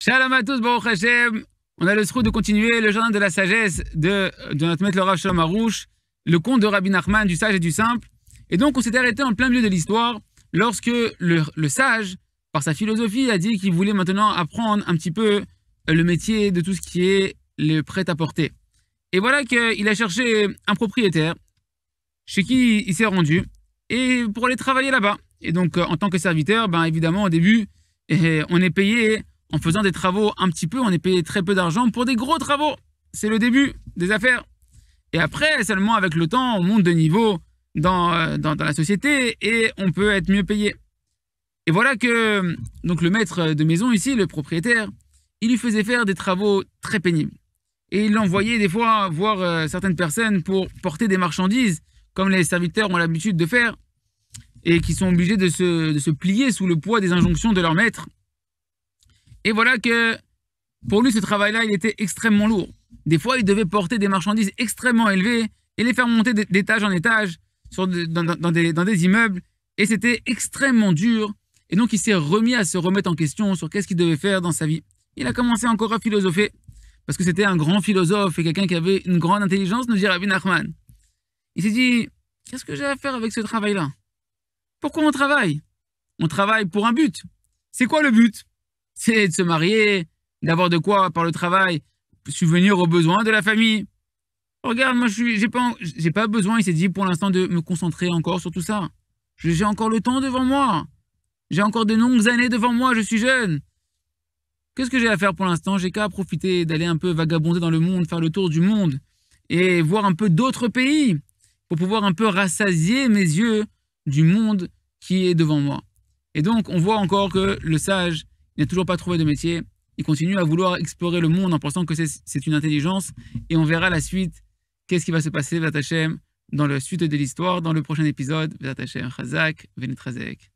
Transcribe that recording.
Shalom à tous, Baruch Hashem. On a le sroud de continuer le jardin de la sagesse de notre maître le Rav Shalom Harouche, le conte de Rabbi Nachman du sage et du simple. Et donc on s'était arrêté en plein milieu de l'histoire lorsque le sage, par sa philosophie, a dit qu'il voulait maintenant apprendre un petit peu le métier de tout ce qui est le prêt-à-porter. Et voilà qu'il a cherché un propriétaire chez qui il s'est rendu et pour aller travailler là-bas. Et donc en tant que serviteur, évidemment au début, on est payé en faisant des travaux un petit peu, on est payé très peu d'argent pour des gros travaux. C'est le début des affaires. Et après, seulement avec le temps, on monte de niveau dans la société et on peut être mieux payé. Et voilà que donc le maître de maison ici, le propriétaire, il lui faisait faire des travaux très pénibles. Et il l'envoyait des fois voir certaines personnes pour porter des marchandises, comme les serviteurs ont l'habitude de faire, et qui sont obligés de se plier sous le poids des injonctions de leur maître. Et voilà que pour lui, ce travail-là, il était extrêmement lourd. Des fois, il devait porter des marchandises extrêmement élevées et les faire monter d'étage en étage dans des immeubles. Et c'était extrêmement dur. Et donc, il s'est remis à se remettre en question sur qu'est-ce qu'il devait faire dans sa vie. Il a commencé encore à philosopher, parce que c'était un grand philosophe et quelqu'un qui avait une grande intelligence, nous dit Rabbi Nachman. Il s'est dit, qu'est-ce que j'ai à faire avec ce travail-là? Pourquoi on travaille? On travaille pour un but. C'est quoi le but? C'est de se marier, d'avoir de quoi, par le travail, subvenir aux besoins de la famille. Regarde, moi, j'ai pas besoin, il s'est dit, pour l'instant, de me concentrer encore sur tout ça. J'ai encore le temps devant moi. J'ai encore de longues années devant moi, je suis jeune. Qu'est-ce que j'ai à faire pour l'instant? J'ai qu'à profiter d'aller un peu vagabonder dans le monde, faire le tour du monde et voir un peu d'autres pays pour pouvoir un peu rassasier mes yeux du monde qui est devant moi. Et donc, on voit encore que le sage n'a toujours pas trouvé de métier. Il continue à vouloir explorer le monde en pensant que c'est une intelligence. Et on verra la suite. Qu'est-ce qui va se passer, V'at Hashem, dans la suite de l'histoire, dans le prochain épisode. V'at Hashem, Chazak, Venit Chazek.